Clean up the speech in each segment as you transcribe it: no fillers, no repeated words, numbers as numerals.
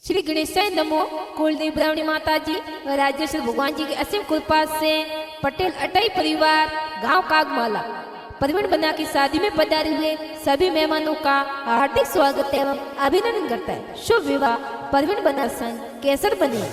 श्री गणेश नमो। कुलदेव ब्राह्मणी माता जी राजेश्वर भगवान जी की असीम कृपा से पटेल अटाई परिवार गांव कागमाला परवीन बना की शादी में पधारे हुए सभी मेहमानों का हार्दिक स्वागत एवं अभिनंदन करता है। शुभ विवाह परवीन बना संघ केसर बनी।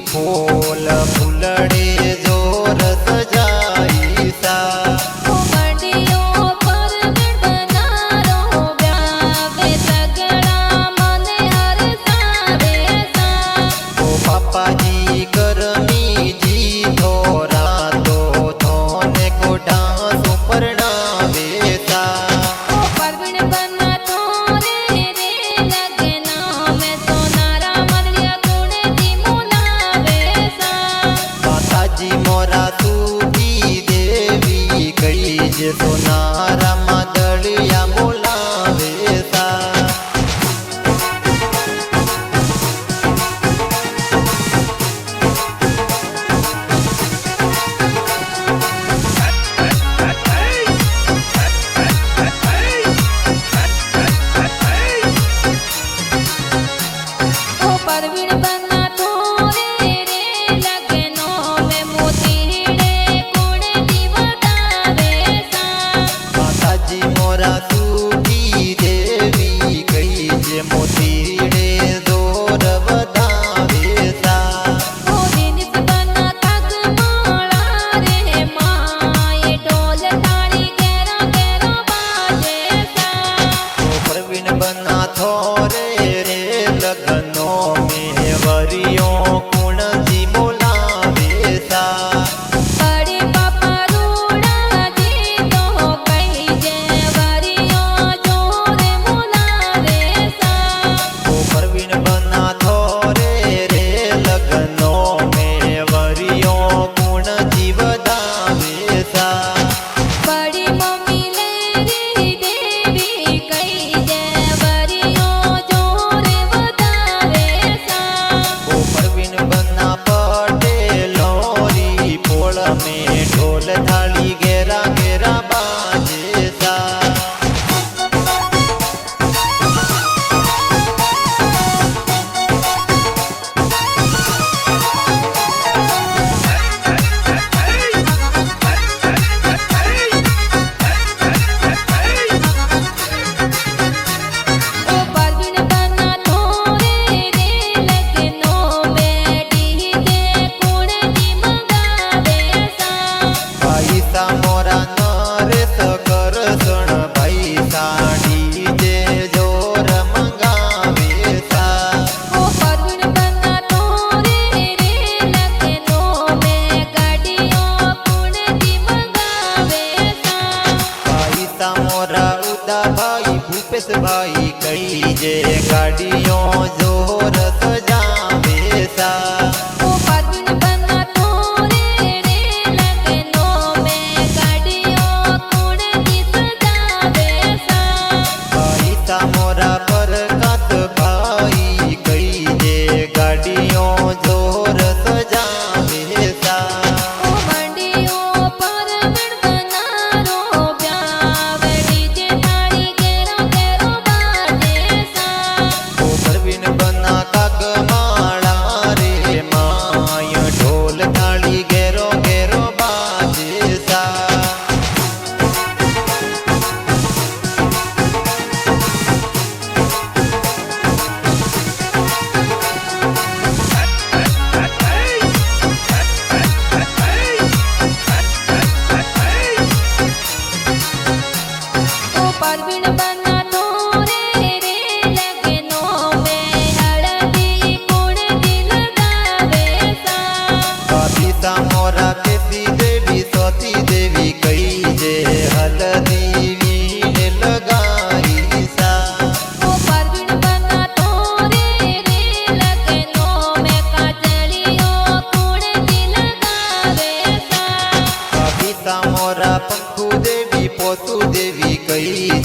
फूल फुलड़े जोर सजाई सा मंडियों पर बना रो ब्यावे सगड़ा मन हर सावे सा। ओ पापा जी करमी जी थोरा तो थोने को डांस पर डावे सा। ओ परवीन बना तोरे रे लगना में सोनारा मरिया गुणे दी मुलावे सा। माता जी मोरा सूखी देवी कई जे सोनारा मदलिया बोलावे सा। ओ परवीन बना तोरे रे लगनो में मोतीड़े गुणे दी बतावे सा। माता जी मोरा सूखी देवी कई जे मोतीड़े जोर बतावे सा। ओ दिनिस बना कागमाला रे माए ढोल थाली घेरो घेरो बाजे सा। ओ प्रवीण बना थोरे रे लगनों में वरियों कुण जी बोलावे सा। बड़ी पापा रूड़ा जी तो कही जे वरियों जोरे मुलावे सा। ओ प्रवीण बना थोरे रे लगनों में वरियों कुण जी बतावे सा। बड़ी मम्मी लेरी देवी कही जे वरियों जोरे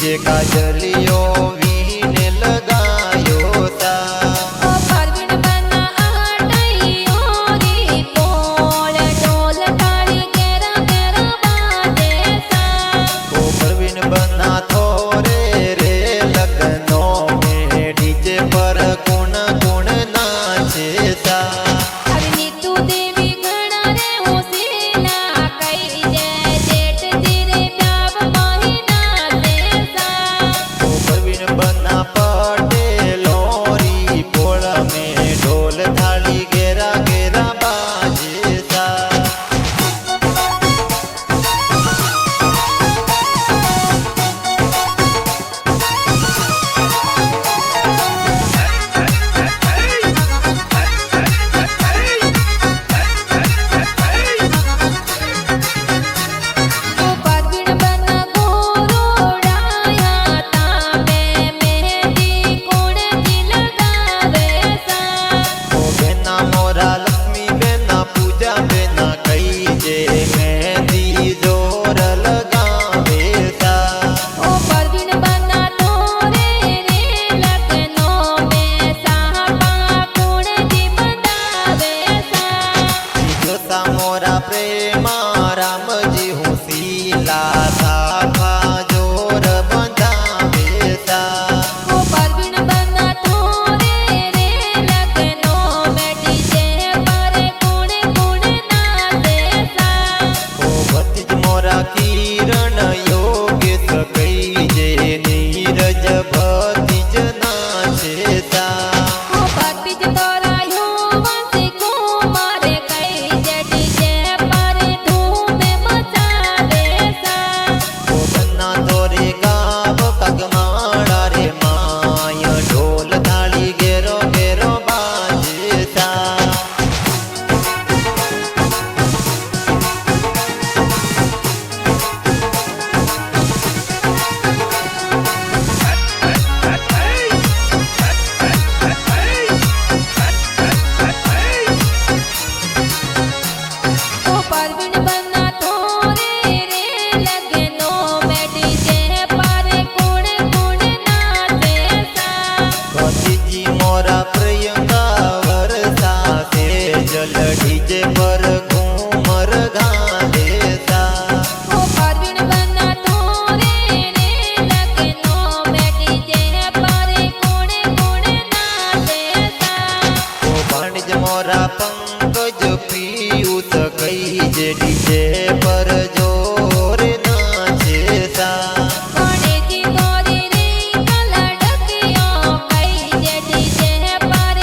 डीजे का जलियो वीने लगायो सा ओ परवीन बना अटैयो री पोल ढोल ताली गेरा गेरा बाजे सा ओ परवीन बना थोरे रे लगनों में डीजे पर गुण गुण नाचे सा अरे नीतू देवी घड़ा रे होसेला कई जय जेठ तेरे प्याव महीना से सा ओ परवीन बना पटेलो री पोल में ढोल थाली गेरा गेरा बाजे सा ओ परवीन बना गोरोड़ाया तामे मेहंदी कोण दी लगावे सा ओ बेना मोरा लक्ष्मी बेना पूजा बेना कई जे मेहंदी जोर लगावे सा ओ परवीन बना तोरे रे लगनों में साहबा कोण दी बतावे सा जो सा मोरा प्रेमा राम जी हूँ सीला साफा जोर बंधावे सा ओ परवीन बना तोरे रे लगनों में डीजे पर कोण कोण नाचे सा ओ भतीज मोरा किरण योगेश कई जे नीरज भतीज नाचे सा ओ भतीज तोरा यो वंशी कुमार कई जे डीजे पर धूम मचावे सा ओ बन्ना तोरे गाव कगमाड़ा रे माय ढोल थाली गेरो गेरो बाजे सा ओ परवीन बना तोरे रे लगनों में डीजे पर कोण कोण नाचे सा भतीजी मोरा प्रियंका वरसा से जल डीजे पर घूमर गाले सा ओ परवीन बना तोरे रे लगनों में डीजे पर कोण कोण नाचे सा ओ भाणिज मोरा पंकज पीयूष कई जे डीजे पर जोर नाचे सा कोणे दी गोरी रे कलडकियो कई जे डीजे पर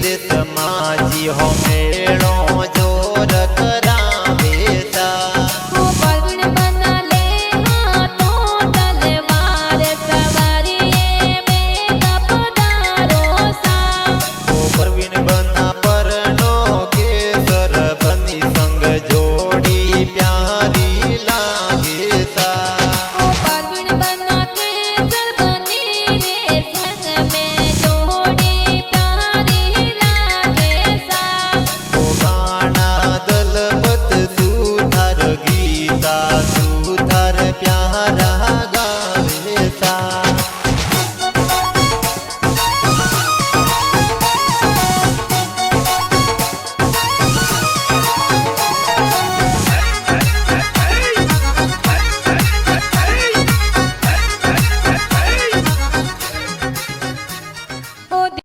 देश माँ जी हो मेड़ो